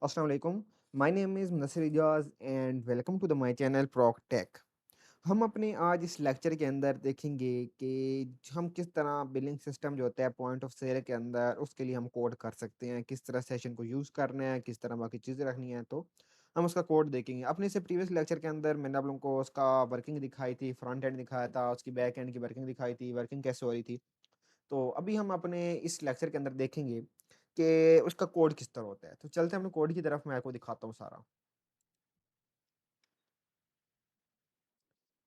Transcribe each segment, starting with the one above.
Assalamu alaikum. My name is Nasir Ijaz and welcome to the my channel Proc Tech. हम अपने आज इस lecture के अंदर देखेंगे कि हम किस तरह बिलिंग सिस्टम जो होता है पॉइंट ऑफ सेल के अंदर उसके लिए हम कोड कर सकते हैं, किस तरह सेशन को यूज़ करना है, किस तरह बाकी चीज़ें रखनी है, तो हम उसका कोड देखेंगे। अपने से प्रीवियस लेक्चर के अंदर मैंने आप लोगों को उसका वर्किंग दिखाई थी, फ्रंट एंड दिखाया था, उसकी बैक एंड की वर्किंग दिखाई थी, वर्किंग कैसे हो रही थी। तो अभी हम अपने इस लेक्चर के अंदर देखेंगे कि उसका कोड किस तरह होता है। तो चलते हैं अपने कोड की तरफ, मैं आपको दिखाता हूँ सारा।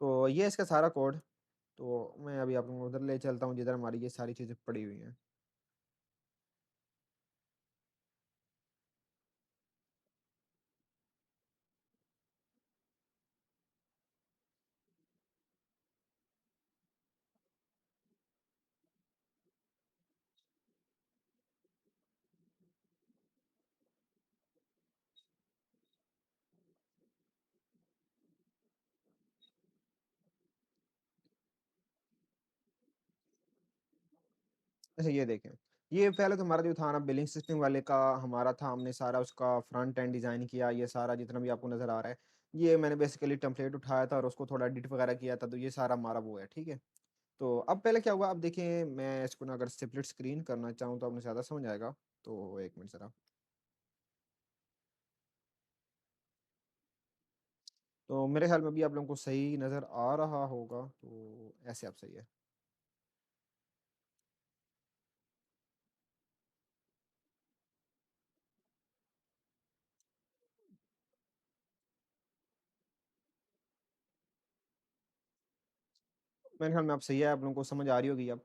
तो ये है इसका सारा कोड। तो मैं अभी आप लोगों को उधर ले चलता हूँ जिधर हमारी ये सारी चीज़ें पड़ी हुई हैं। अच्छा ये देखें, ये पहले तो हमारा जो था ना बिलिंग सिस्टम वाले का हमारा था, हमने सारा उसका फ्रंट एंड डिज़ाइन किया। ये सारा जितना भी आपको नज़र आ रहा है, ये मैंने बेसिकली टेम्पलेट उठाया था और उसको थोड़ा एडिट वगैरह किया था। तो ये सारा हमारा वो है, ठीक है। तो अब पहले क्या हुआ, अब देखिए मैं इसको ना अगर स्प्लिट स्क्रीन करना चाहूँ तो आपने ज़्यादा समझ आएगा। तो एक मिनट ज़रा। तो मेरे ख्याल में भी आप लोगों को सही नज़र आ रहा होगा, तो ऐसे आप सही है। मेरे ख्याल में आप सही है, आप लोगों को समझ आ रही होगी अब।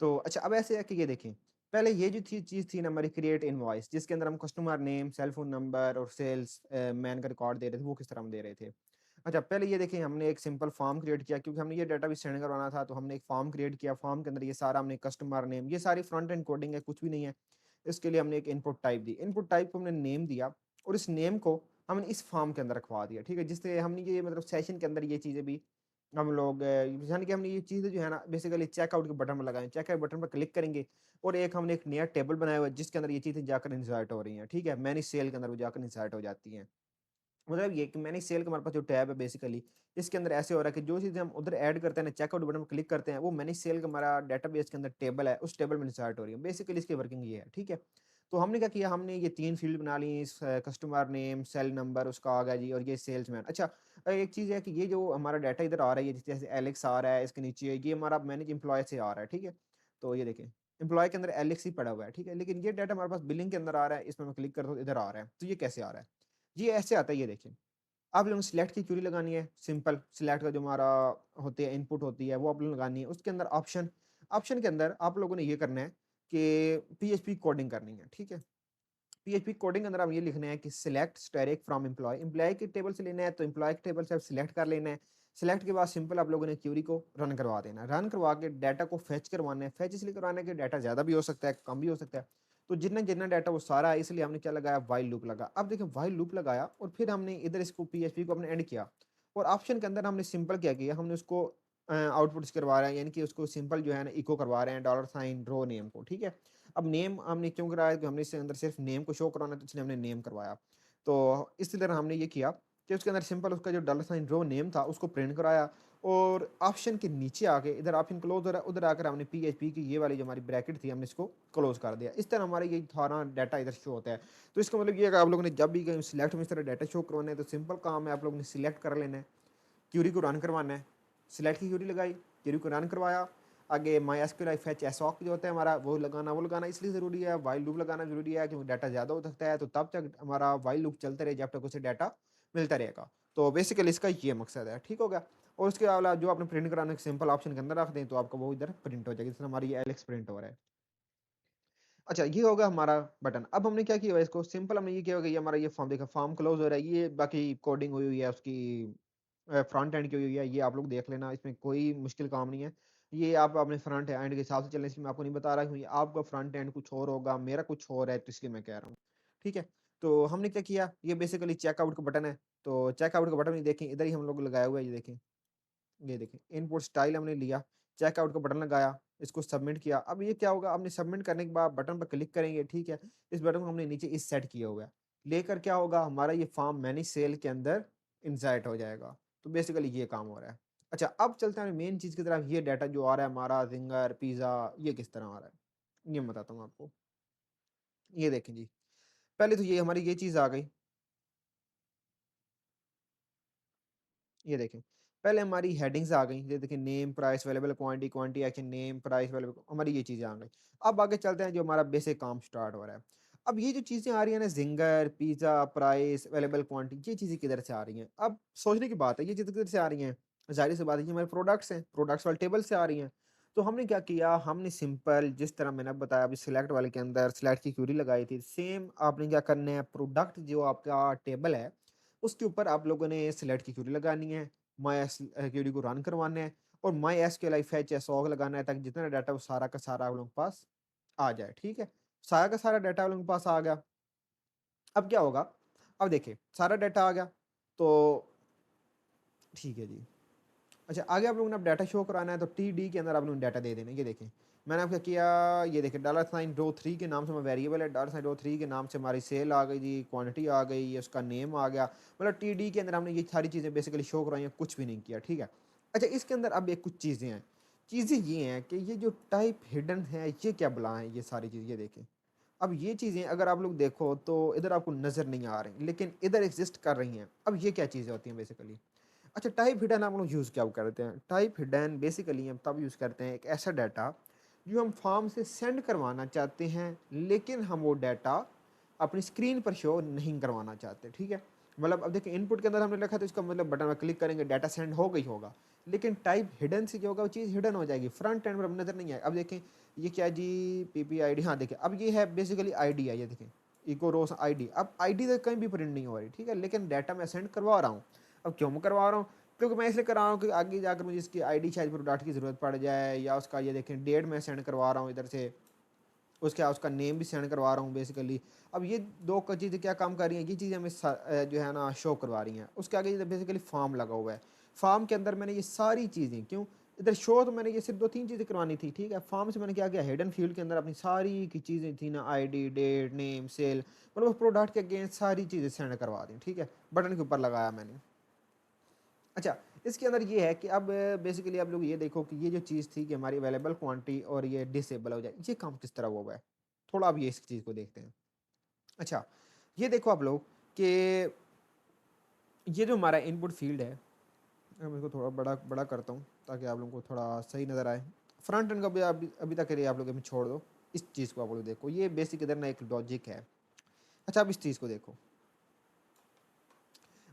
तो अच्छा, अब ऐसे है कि ये देखें, पहले ये जो थी चीज़ थी ना हमारी क्रिएट इनवॉइस, जिसके अंदर हम customer name, sale phone number और सेल्स मैन का रिकॉर्ड दे रहे थे, वो किस तरह हम दे रहे थे। अच्छा पहले ये देखें, हमने एक सिंपल फॉर्म क्रिएट किया क्योंकि हमने ये डाटा भी सेंड करवाना था। तो हमने एक फॉर्म क्रिएट किया, फॉर्म के अंदर ये सारा हमने कस्टमर नेम, ये सारी फ्रंट एंड कोडिंग है, कुछ भी नहीं है। इसके लिए हमने एक इनपुट टाइप दी, इनपुट टाइप को हमने नेम दिया और इस नेम को हमने इस फॉर्म के अंदर रखवा दिया, ठीक है। जिससे हमने ये मतलब सेशन के अंदर ये चीज़ें भी हम लोग यानी कि हमने ये चीज़ें जो है ना बेसिकली चेकआउट के बटन पर लगाएं, चेकआउट बटन पर क्लिक करेंगे और एक हमने एक नया टेबल बनाया हुआ है जिसके अंदर ये चीज़ें जाकर इंसर्ट हो रही हैं, ठीक है। मैनेज सेल के अंदर वो जाकर इंसर्ट हो जाती हैं। मतलब ये कि मैनेज सेल का हमारे पास जो टैब है बेसिकली, इसके अंदर ऐसे हो रहा है कि जो चीज़ें हम उधर ऐड करते हैं ना, चेकआउट बटन पर क्लिक करते हैं, वो मैनेज सेल का हमारा डेटाबेस के अंदर टेबल है, उस टेबल में इंसर्ट हो रही है। बेसिकली इसकी वर्किंग ये है, ठीक है। तो हमने क्या किया, हमने ये 3 फील्ड बना ली, कस्टमर नेम, सेल नंबर उसका आ गया जी, और ये सेल्समैन। अच्छा एक चीज़ है कि ये जो हमारा डाटा इधर आ रहा है, ये जैसे एलेक्स आ रहा है, इसके नीचे ये हमारा मैनेज एम्प्लॉय से आ रहा है, ठीक है। तो ये देखें, एम्प्लॉय के अंदर एलेक्स ही पड़ा हुआ है, ठीक है। लेकिन ये डाटा हमारे पास बिलिंग के अंदर आ रहा है, इसमें मैं क्लिक करता हूँ इधर आ रहा है। तो ये कैसे आ रहा है, ये ऐसे आता है, ये देखें। आप लोगों को सिलेक्ट की क्वेरी लगानी है, सिंपल सिलेक्ट का जो हमारा होते हैं इनपुट होती है वो आप लोगों ने लगानी है। उसके अंदर ऑप्शन, ऑप्शन के अंदर आप लोगों ने ये करना है कि पीएचपी कोडिंग करनी है, ठीक है। पीएचपी कोडिंग के अंदर आप ये लिखना है कि select static from employee, employee के टेबल से लेना है तो एम्प्लॉय के टेबल से आप सिलेक्ट कर लेना है। सिलेक्ट के बाद सिंपल आप लोगों ने क्यूरी को रन करवा देना है, रन करवा के डाटा को फेच करवाना है। फेच इसलिए करवाना है कि डाटा ज़्यादा भी हो सकता है, कम भी हो सकता है। तो जितना जितना डाटा वो सारा है, इसलिए हमने क्या लगाया, वाइल लूप लगा। अब देखिए वाइल लूप लगाया और फिर हमने इधर इसको पीएचपी को अपने एंड किया और ऑप्शन के अंदर हमने सिंपल क्या किया, हमने उसको आउटपुट करवा रहे हैं, यानी कि उसको सिंपल जो है ना इको करवा रहे हैं डॉलर साइन रो नेम को, ठीक है। अब नेम हमने क्यों कराया, कि हमने इसके अंदर सिर्फ नेम को शो करवाना है, तो इसलिए हमने नेम करवाया। तो इसी तरह हमने ये किया कि उसके अंदर सिंपल उसका जो डॉलर साइन रो नेम था उसको प्रिंट कराया और ऑप्शन के नीचे आके इधर ऑप्शन क्लोज हो रहा है, उधर आकर हमने पीएचपी की ये वाली जो हमारी ब्रैकेट थी हमने इसको क्लोज कर दिया। इस तरह हमारा ये सारा डाटा इधर शो होता है। तो इसका मतलब ये है कि आप लोगों ने जब भी कहीं सिलेक्ट में इस तरह डाटा शो करवाना है तो सिंपल काम है, आप लोगों ने सिलेक्ट कर लेना है, क्यूरी को रन करवाना है। सिलेक्ट की क्यूरी लगाई, क्यूरी को रन करवाया। आगे माई एसक्यूएल फेच एसॉक जो होता है हमारा, वो लगाना इसलिए ज़रूरी है, वाइल लूप लगाना ज़रूरी है क्योंकि डाटा ज़्यादा हो सकता है। तो तब तक हमारा वाइल लूप चलते रहे जब तक उसे डाटा मिलता रहेगा। तो बेसिकली इसका ये मकसद है, ठीक हो गया। और उसके अलावा जो आपने प्रिंट कराने के सिंपल ऑप्शन के अंदर रख दें तो आपका वो इधर प्रिंट हो जाएगी, जैसे हमारी ये एलेक्स प्रिंट हो रहा है। अच्छा ये होगा हमारा बटन। अब हमने क्या किया हुआ है, इसको सिंपल हमने ये किया होगा, ये हमारा ये फॉर्म देखा, फॉर्म क्लोज हो रहा है, ये बाकी कोडिंग हुई हुई है उसकी, फ्रंट एंड की हुई है, ये आप लोग देख लेना, इसमें कोई मुश्किल काम नहीं है। ये आप अपने फ्रंट एंड के हिसाब से चलने, इसलिए मैं आपको नहीं बता रहा कि आपका फ्रंट एंड कुछ और होगा, मेरा कुछ और है, तो इसलिए मैं कह रहा हूँ, ठीक है। तो हमने क्या किया, ये बेसिकली चेकआउट का बटन है। तो चेकआउट का बटन ही देखें, इधर ही हम लोग लगाया हुआ है, ये देखें इनपुट स्टाइल हमने लिया, चेकआउट का बटन लगाया, इसको सबमिट किया। अब ये क्या होगा, आपने सबमिट करने के बाद बटन पर क्लिक करेंगे, ठीक है। इस बटन को हमने नीचे इस सेट किया हुआ है, लेकर क्या होगा, हमारा ये फॉर्म मैनेज सेल के अंदर इंसर्ट हो जाएगा। तो बेसिकली ये काम हो रहा है। अच्छा, अब चलते हैं मेन चीज़ की तरफ। ये डाटा जो आ रहा है हमारा ज़िंगर, पिज़्ज़ा, ये किस तरह आ रहा है? ये मैं बताता हूँ आपको। ये देखें जी, पहले तो ये हमारी ये चीज़ आ गई। ये देखें, पहले हमारी हेडिंग्स आ गई। ये देखिए name, price, available quantity, quantity action, name, price, available, हमारी ये चीज़ें आ गई। अब आगे चलते हैं जो हमारा बेसिक काम स्टार्ट हो रहा है। अब ये जो चीज़ें आ रही हैं ना, Zinger, pizza, price, available quantity, ये चीज़ें किधर से आ रही हैं? अब सोचने की बात है, ये चीज़ें किधर से आ रही हैं? ज़ाहिर-सी बात है ये हमारे प्रोडक्ट्स हैं, प्रोडक्ट्स वाले टेबल से आ रही हैं। तो हमने क्या किया, हमने सिंपल जिस तरह मैंने बताया अभी सिलेक्ट वाले के अंदर सिलेक्ट की क्वेरी लगाई थी, सेम आपने क्या करना है, प्रोडक्ट जो आपका टेबल है, उसके ऊपर आप लोगों ने सिलेक्ट की क्वेरी लगानी है। क्वेरी को रन करवाना है और माई एसक्यूएल फेच सॉग लगाना है, ताकि जितना डाटा वो सारा का सारा आप लोगों के पास आ जाए। ठीक है, सारा का सारा डाटा आप लोगों के पास आ गया। अब क्या होगा, अब देखिए सारा डाटा आ गया तो ठीक है जी। अच्छा, आगे आप लोगों ने अब डाटा शो कराना है, तो टी डी के अंदर आप लोगों ने डाटा दे देना है। ये देखें मैंने आपको किया, ये देखें डॉलर साइन रो थ्री के नाम से हमारा वेरिएबल है, डॉलर साइन रो थ्री के नाम से हमारी सेल आ गई जी, क्वांटिटी आ गई, ये उसका नेम आ गया। मतलब टी डी के अंदर हमने ये सारी चीज़ें बेसिकली शो कराई हैं, कुछ भी नहीं किया। ठीक है, अच्छा इसके अंदर अब एक कुछ चीज़ें हैं। चीज़ें ये हैं कि ये जो टाइप हिडन है, ये क्या बला है, ये सारी चीज़ ये देखें। अब ये चीज़ें अगर आप लोग देखो तो इधर आपको नज़र नहीं आ रही, लेकिन इधर एग्जिस्ट कर रही हैं। अब ये क्या चीज़ें होती हैं बेसिकली? अच्छा, टाइप हिडन हम लोग यूज़ क्या करते हैं? टाइप हिडन बेसिकली हम तब यूज़ करते हैं एक ऐसा डाटा जो हम फॉर्म से सेंड करवाना चाहते हैं, लेकिन हम वो डाटा अपनी स्क्रीन पर शो नहीं करवाना चाहते। ठीक है, मतलब अब देखिए इनपुट के अंदर हमने लिखा, तो इसका मतलब बटन में क्लिक करेंगे डाटा सेंड हो गई होगा, लेकिन टाइप हिडन से क्या होगा, वो चीज़ हिडन हो जाएगी, फ्रंट एंड पर नज़र नहीं आएगी। अब देखें ये क्या जी, पी पी आई डी, हाँ देखिए अब ये है बेसिकली आई डी है, ये देखें इको रोस आई डी। अब आई डी तो कहीं भी प्रिंट नहीं हो रही, ठीक है, लेकिन डाटा मैं सेंड करवा रहा हूँ। अब क्यों मैं करवा रहा हूँ? क्योंकि मैं इसलिए कर रहा हूँ कि आगे जाकर मुझे इसकी आईडी शायद प्रोडक्ट की ज़रूरत पड़ जाए, या उसका ये देखें डेट मैं सेंड करवा रहा हूँ इधर से, उसका नेम भी सेंड करवा रहा हूँ बेसिकली। अब ये दो चीज़ें क्या काम कर रही हैं, ये चीज़ें हमें जो है ना शो करवा रही हैं। उसके आगे बेसिकली फॉर्म लगा हुआ है, फॉर्म के अंदर मैंने ये सारी चीज़ें क्यों इधर शो, तो मैंने ये सिर्फ दो तीन चीज़ें करवानी थी। ठीक है, फॉर्म से मैंने क्या किया, हिडन फील्ड के अंदर अपनी सारी की चीज़ें थी ना, आईडी, डेट, नेम, सेल, मतलब प्रोडक्ट के अगेंस्ट सारी चीज़ें सेंड करवा दी। ठीक है, बटन के ऊपर लगाया मैंने। अच्छा, इसके अंदर ये है कि अब बेसिकली आप लोग ये देखो कि ये जो चीज़ थी कि हमारी अवेलेबल क्वांटिटी और ये डिसेबल हो जाए, ये काम किस तरह हुआ है? थोड़ा अब ये इस चीज़ को देखते हैं। अच्छा, ये देखो आप लोग कि ये जो हमारा इनपुट फ़ील्ड है, मैं इसको थोड़ा बड़ा बड़ा करता हूँ ताकि आप लोगों को थोड़ा सही नज़र आए। फ्रंट एंड का भी अभी अभी तक के लिए आप लोग अभी छोड़ दो। इस चीज़ को आप लोग देखो, ये बेसिक इधर ना एक लॉजिक है। अच्छा, अब इस चीज़ को देखो।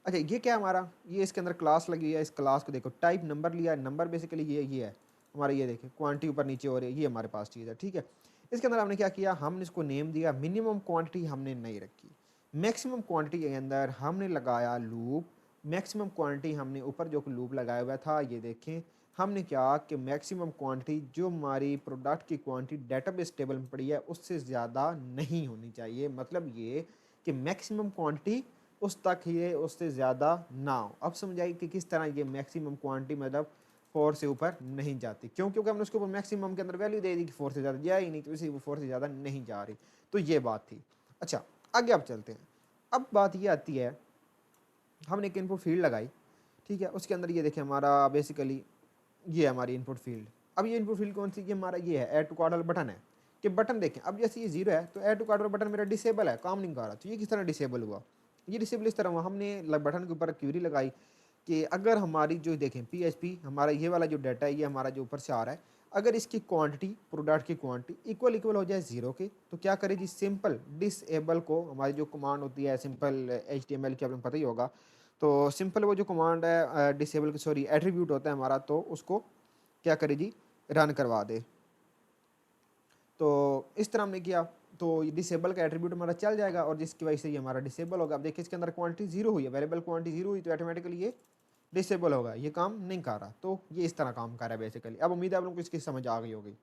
अच्छा, ये क्या है हमारा, ये इसके अंदर क्लास लगी है, इस क्लास को देखो, टाइप नंबर लिया है, नंबर बेसिकली ये है हमारा, ये देखिए क्वांटिटी ऊपर नीचे हो रही है, ये हमारे पास चीज़ है। ठीक है, इसके अंदर हमने क्या किया, हमने इसको नेम दिया, मिनिमम क्वांटिटी हमने नहीं रखी, मैक्सिमम क्वांटिटी के अंदर हमने लगाया लूप। मैक्सिमम क्वांटिटी हमने ऊपर जो लूप लगाया हुआ था, ये देखें हमने क्या कि मैक्सिमम क्वांटिटी जो हमारी प्रोडक्ट की क्वांटिटी डेटाबेस टेबल में पड़ी है उससे ज़्यादा नहीं होनी चाहिए। मतलब ये कि मैक्सिमम क्वांटिटी उस तक ही, उससे ज़्यादा ना हो। अब समझाइए कि किस तरह ये मैक्सिमम क्वांटिटी मतलब 4 से ऊपर नहीं जाती। क्यों? क्योंकि हमने उसके ऊपर मैक्सिमम के अंदर वैल्यू दे दी कि 4 से ज़्यादा जाए ही नहीं, तो इसी वो 4 से ज़्यादा नहीं जा रही। तो ये बात थी। अच्छा, आगे आप चलते हैं। अब बात ये आती है, हमने एक इनपुट फील्ड लगाई, ठीक है, उसके अंदर ये देखिए हमारा बेसिकली ये है हमारी इनपुट फील्ड। अब ये इनपुट फील्ड कौन सी, ये हमारा ये है ऐड टू कार्ट वाला बटन है। कि बटन देखें, अब जैसे ये 0 है तो ऐड टू कार्ट वाला बटन मेरा डिसेबल है, काम नहीं कर रहा। तो ये किस तरह डिसेबल हुआ? ये डिसेबल इस तरह हुआ, हमने बटन के ऊपर क्यूरी लगाई कि अगर हमारी जो देखें पीएचपी हमारा ये वाला जो डाटा है, ये हमारा जो ऊपर से आ रहा है, अगर इसकी क्वांटिटी, प्रोडक्ट की क्वांटिटी इक्वल इक्वल हो जाए 0 के, तो क्या करे जी, सिंपल डिसेबल को, हमारी जो कमांड होती है सिंपल HTML की, आप लोगों को पता ही होगा। तो सिंपल वो जो कमांड है डिसेबल की, सॉरी एट्रीब्यूट होता है हमारा, तो उसको क्या करे जी, रन करवा दे। तो इस तरह हमने किया, तो डिसेबल का एट्रीब्यूट हमारा चल जाएगा और जिसकी वजह से ये हमारा डिसेबल होगा। अब देखिए इसके अंदर क्वांटिटी 0 हुई है, अवेलेबल क्वांटिटी 0 हुई, तो ऑटोमेटिकली ये डिसेबल होगा, ये काम नहीं कर रहा। तो ये इस तरह काम कर रहा है बेसिकली। अब उम्मीद है आप लोगों को इसकी समझ आ गई होगी।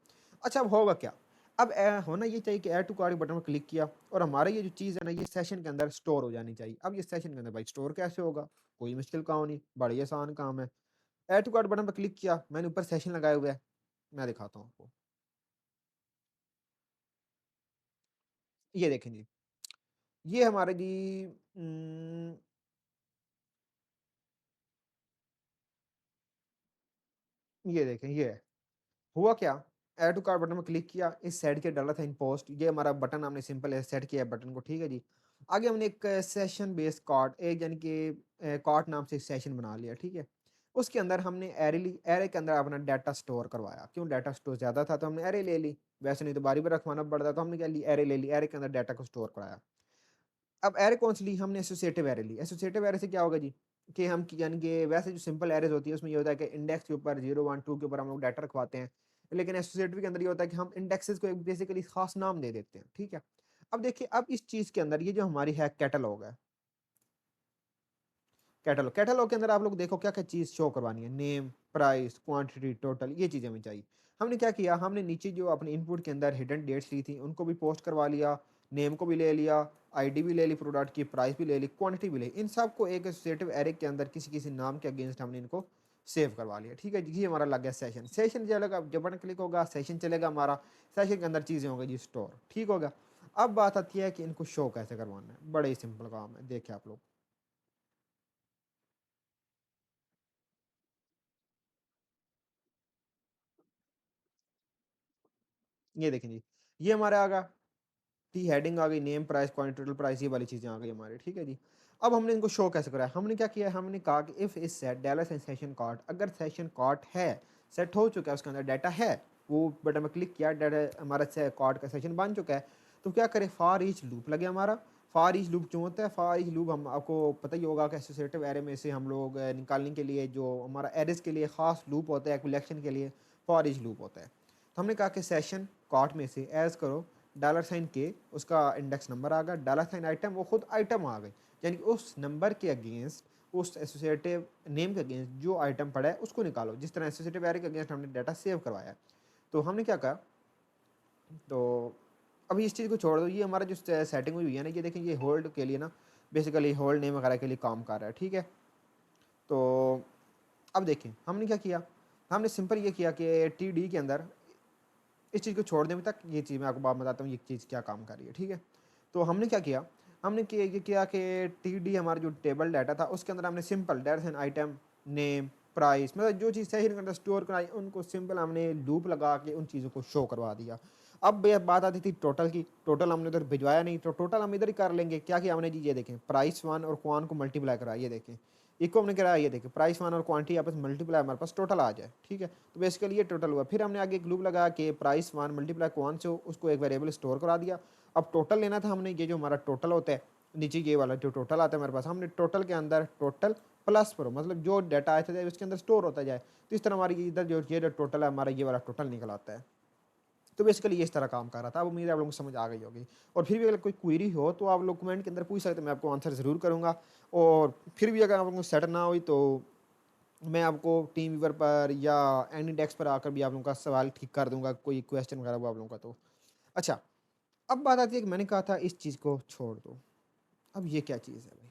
अच्छा, अब होगा क्या, अब होना ये चाहिए कि ऐड टू कार्ट बटन पर क्लिक किया और हमारा ये जो चीज़ है ना, ये सेशन के अंदर स्टोर हो जानी चाहिए। अब ये सेशन के अंदर भाई स्टोर कैसे होगा, कोई मुश्किल काम नहीं, बड़ी आसान काम है। ऐड टू कार्ट बटन पर क्लिक किया, मैंने ऊपर सेशन लगाया हुआ है, मैं दिखाता हूँ आपको। ये देखें जी, ये हमारे जी उम, ये देखें ये है। हुआ क्या? ऐड टू कार्ट बटन में क्लिक किया, इस सेट किया डाला था इन पोस्ट, ये हमारा बटन हमने सिंपल है सेट किया है बटन को, ठीक है जी। आगे हमने एक सेशन बेस्ड कार्ट एक यानी कि कार्ट नाम से एक सेशन बना लिया, ठीक है। उसके अंदर हमने एरे के अंदर अपना डाटा स्टोर करवाया। क्यों? डाटा स्टोर ज़्यादा था तो हमने एरे ले ली, वैसे नहीं तो बारी-बारी रखवाना पड़ता, तो हमने क्या ली एरे ले ली, एरे के अंदर डाटा को स्टोर कराया। अब एरे कौन सी ली? हमने एसोसिएटिव एरे ली। एसोसिएटिव एरे से क्या होगा जी, कि हम यानी कि वैसे जो सिंपल एरेज़ होती है उसमें ये होता है कि इंडेक्स के ऊपर 0, 1, 2 के ऊपर हम लोग डाटा रखवाते हैं। लेकिन एसोसिएटिव के अंदर ये होता है कि हम इंडेक्सेस को एक बेसिकली खास नाम दे देते हैं, ठीक है। अब देखिए, अब इस चीज़ के अंदर ये जो हमारी है कैटलॉग है, कैटलॉग कैटलॉग के अंदर आप लोग देखो क्या क्या चीज़ शो करवानी है, नेम, प्राइस, क्वांटिटी, टोटल, ये चीज़ें हमें चाहिए। हमने क्या किया, हमने नीचे जो अपने इनपुट के अंदर हिडन डेट्स ली थी उनको भी पोस्ट करवा लिया, नेम को भी ले लिया, आईडी भी ले ली प्रोडक्ट की, प्राइस भी ले ली, क्वांटिटी भी ले ली। इन सब को एक एसोसिएटिव एरे के अंदर किसी किसी नाम के अगेंस्ट हमने इनको सेव करवा लिया, ठीक है जी। ये हमारा लग गया सेशन। सेशन चलेगा, जब बटन क्लिक होगा सेशन चलेगा हमारा, सेशन के अंदर चीज़ें होंगी जी स्टोर, ठीक होगा। अब बात आती है कि इनको शो कैसे करवाना है। बड़े ही सिंपल काम है, देखिए आप लोग, ये देखें जी, ये हमारा आ गया, टी हेडिंग आ गई, name, price, quantity, total price, ये वाली चीज़ें आ गई हमारी, ठीक है जी। अब हमने इनको शो कैसे कराया? हमने क्या किया, हमने कहा कि if is set dealer session cart, अगर सेशन कार्ट है, सेट हो चुका है, उसके अंदर डाटा है, वो बटन में क्लिक किया, डाटा हमारा कार्ट का सेशन बन चुका है, तो क्या करें, फॉर ईच लूप लगे हमारा। फॉर ईच लूप क्यों होता है? फॉर ईच लूप हम आपको पता ही होगा कि एसोसिएटिव एरे में से हम लोग निकालने के लिए जो हमारा एरेस के लिए खास लूप होता है, कलेक्शन के लिए फॉर ईच लूप होता है। तो हमने कहा कि सेशन कार्ट में से एज करो डॉलर साइन के, उसका इंडेक्स नंबर आ गया, डॉलर साइन आइटम, वो खुद आइटम आ गई, यानी कि उस नंबर के अगेंस्ट, उस एसोसिएटिव नेम के अगेंस्ट जो आइटम पड़ा है उसको निकालो, जिस तरह एसोसिएटिव एरे के अगेंस्ट हमने डाटा सेव करवाया है। तो हमने क्या कहा, तो अभी इस चीज़ को छोड़ दो, ये हमारा जो सेटिंग हुई है ना, ये देखें, ये होल्ड के लिए ना, बेसिकली होल्ड नेम वगैरह के लिए काम कर रहा है, ठीक है। तो अब देखें हमने क्या किया, हमने सिंपल ये किया कि टी डी के अंदर, इस चीज़ को छोड़ दें अभी तक, ये चीज़ मैं आपको बात बताता हूँ ये चीज़ क्या काम कर रही है, ठीक है। तो हमने क्या किया, हमने ये किया कि टी डी हमारा जो टेबल डाटा था उसके अंदर हमने simple dates and item, name, price, मतलब जो चीज़ सही अंदर स्टोर कराई उनको सिंपल हमने लूप लगा के उन चीज़ों को शो करवा दिया। अब ये बात आती थी टोटल की, टोटल हमने उधर भिजवाया नहीं, तो टोटल हम इधर ही कर लेंगे। क्या किया हमने जी, ये देखें, प्राइस वन और क्वान को मल्टीप्लाई करा, ये देखें, इको हमने कराया, ये देखिए प्राइस वन और क्वांटिटी आपस में मल्टीप्लाई, हमारे पास टोटल आ जाए, ठीक है। तो बेसिकली ये टोटल हुआ। फिर हमने आगे एक लूप लगा कि प्राइस वन मल्टीप्लाई क्वान से उसको एक वेरिएबल स्टोर करा दिया। अब टोटल लेना था हमने, ये जो हमारा टोटल होता है नीचे ये वाला जो टोटल आता है हमारे पास, हमने टोटल के अंदर टोटल प्लस प्रो, मतलब जो डाटा आया था उसके अंदर स्टोर होता जाए, तो इस तरह हमारी इधर जो ये जो टोटल है हमारा, ये वाला टोटल निकल आता है। तो बेसिकली ये इस तरह काम कर रहा था। अब उम्मीद है आप लोगों को समझ आ गई होगी। और फिर भी अगर कोई क्वेरी हो तो आप लोग कमेंट के अंदर पूछ सकते हैं, मैं आपको आंसर ज़रूर करूँगा। और फिर भी अगर आप लोगों को सेट ना हुई तो मैं आपको टीम व्यूवर पर या एनी डेस्क पर आकर भी आप लोगों का सवाल ठीक कर दूंगा, कोई क्वेश्चन वगैरह हुआ आप लोगों का तो। अच्छा, अब बात आती है कि मैंने कहा था इस चीज़ को छोड़ दो, अब ये क्या चीज़ है भाई?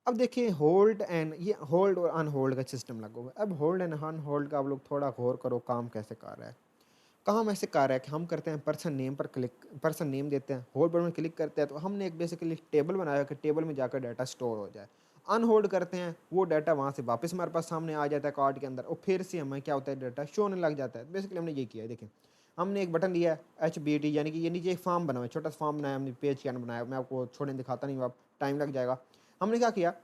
अब देखिए, होल्ड एंड ये होल्ड और अनहोल्ड का सिस्टम लगा हुआ है। अब होल्ड एंड अनहोल्ड का आप लोग थोड़ा गौर करो, काम कैसे कर रहा है। काम ऐसे कर रहा है कि हम करते हैं पर्सन नेम पर क्लिक, पर्सन नेम देते हैं, होल्ड बटन में क्लिक करते हैं, तो हमने एक बेसिकली टेबल बनाया कि टेबल में जाकर डाटा स्टोर हो जाए। अनहोल्ड करते हैं, वो डाटा वहाँ से वापस हमारे पास सामने आ जाता है कार्ड के अंदर, और फिर से हमें क्या होता है, डाटा शो होने लग जाता है। बेसिकली हमने ये किया है, देखें, हमने एक बटन लिया है HBT, यानी कि ये नीचे एक फॉर्म बना हुआ है, छोटा सा फॉर्म बनाया हमने, पेज कैन बनाया, मैं आपको छोड़ने दिखाता नहीं हूँ, आप टाइम लग जाएगा। हमने क्या किया,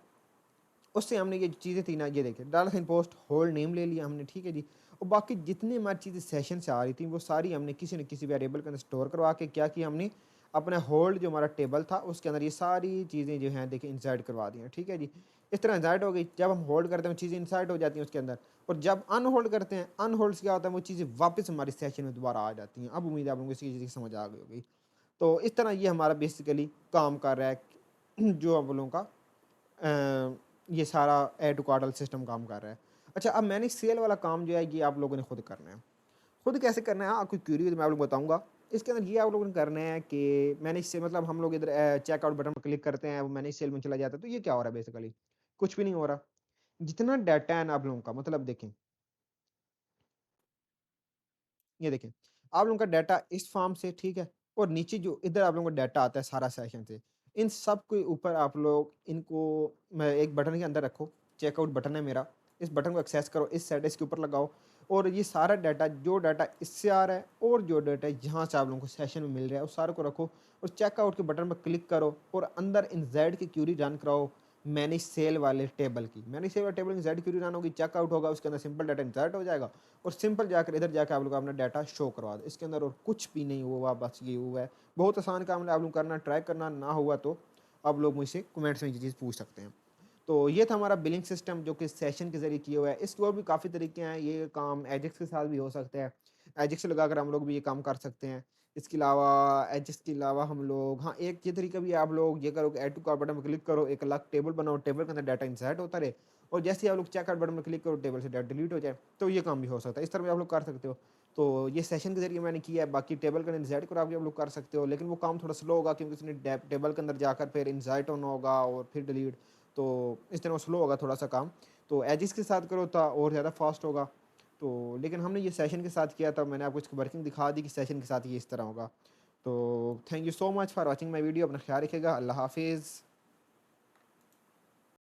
उससे हमने ये चीज़ें थी ना, ये देखिए dollar sign post hold name ले लिया हमने, ठीक है जी। और बाकी जितनी हमारी चीज़ें सेशन से आ रही थी वो सारी हमने किसी न किसी वेरिएबल के अंदर स्टोर करवा के क्या किया हमने, अपना होल्ड जो हमारा टेबल था उसके अंदर ये सारी चीज़ें जो हैं देखिए इंसर्ट करवा दी हैं, ठीक है जी। इस तरह इंसर्ट हो गई, जब हम होल्ड करते हैं चीज़ें इंसर्ट हो जाती हैं उसके अंदर। और जब अनहोल्ड करते हैं, अनहोल्ड से क्या होता है, वो चीज़ें वापस हमारी सेशन में दोबारा आ जाती हैं। अब उम्मीद है आप लोगों को इसी चीज़ की समझ आ गई होगी। तो इस तरह ये हमारा बेसिकली काम कर रहा है, जो हम लोगों का ये सारा ऐड टू कार्ट वाला सिस्टम काम कर रहा है। अच्छा, अब मैनेज सेल वाला काम जो है ये आप लोगों ने खुद करना है। खुद कैसे करना है, आपको क्वेरी है तो मैं आप लोग बताऊंगा। इसके अंदर ये आप लोगों ने करना है कि मैनेज सेल, मतलब हम लोग इधर चेकआउट बटन पर क्लिक करते हैं, वो मैनेज सेल में चला जाता है। तो ये क्या हो रहा है, बेसिकली कुछ भी नहीं हो रहा। जितना डाटा है ना आप लोगों का, मतलब देखें, ये देखें, आप लोगों का डाटा इस फॉर्म से, ठीक है, और नीचे जो इधर आप लोगों का डाटा आता है सारा सेशन से, इन सब के ऊपर आप लोग इनको मैं एक बटन के अंदर रखो, चेकआउट बटन है मेरा, इस बटन को एक्सेस करो, इस सेटिंग्स के ऊपर लगाओ और ये सारा डाटा, जो डाटा इससे आ रहा है और जो डाटा यहाँ से आप लोगों को सेशन में मिल रहा है, उस सारे को रखो और चेकआउट के बटन पर क्लिक करो और अंदर इनजेड की क्यूरी रन कराओ मैनेज सेल वाले टेबल की। मैनेज सेल वाले टेबल की जेड क्यूरी रन होगी, चेकआउट होगा, उसके अंदर सिंपल डाटा इंसर्ट हो जाएगा और सिंपल जाकर इधर जाकर आप लोग अपना डाटा शो करवा दो। इसके अंदर और कुछ भी नहीं हुआ, बस ये हुआ है। बहुत आसान काम है, आप लोग करना ट्राई करना, ना हुआ तो आप लोग मुझसे कमेंट्स में ये चीज़ पूछ सकते हैं। तो ये था हमारा बिलिंग सिस्टम जो कि सेशन के ज़रिए किया हुआ है। इसके और भी काफ़ी तरीके हैं, ये काम एजेक्स के साथ भी हो सकता है, एजेक्स लगाकर हम लोग भी ये काम कर सकते हैं। इसके अलावा एजेक्स के अलावा हम लोग, हाँ, एक ये तरीका भी है, आप लोग ये करो कि ऐड टू कार्ट बटन पर क्लिक करो, एक अलग टेबल बनाओ, टेबल के अंदर डाटा इंसर्ट होता रहे और जैसे ही आप लोग चेक आउट बटन पर क्लिक करो टेबल से डाटा डिलीट हो जाए, तो ये काम भी हो सकता है। इस तरह भी आप लोग कर सकते हो। तो ये सेशन के जरिए मैंने किया है, बाकी टेबल के अंदर इंसर्ट करा के आप लोग कर सकते हो, लेकिन वो काम थोड़ा स्लो होगा क्योंकि उसने टेबल के अंदर जाकर फिर इंसर्ट होना होगा और फिर डिलीट, तो इस तरह स्लो होगा थोड़ा सा काम। तो एजिस के साथ करो तो और ज़्यादा फास्ट होगा। तो लेकिन हमने ये सेशन के साथ किया था, मैंने आपको इसकी वर्किंग दिखा दी कि सेशन के साथ ये इस तरह होगा। तो thank you so much for watching my video. अपना ख्याल रखिएगा। अल्लाह हाफिज़।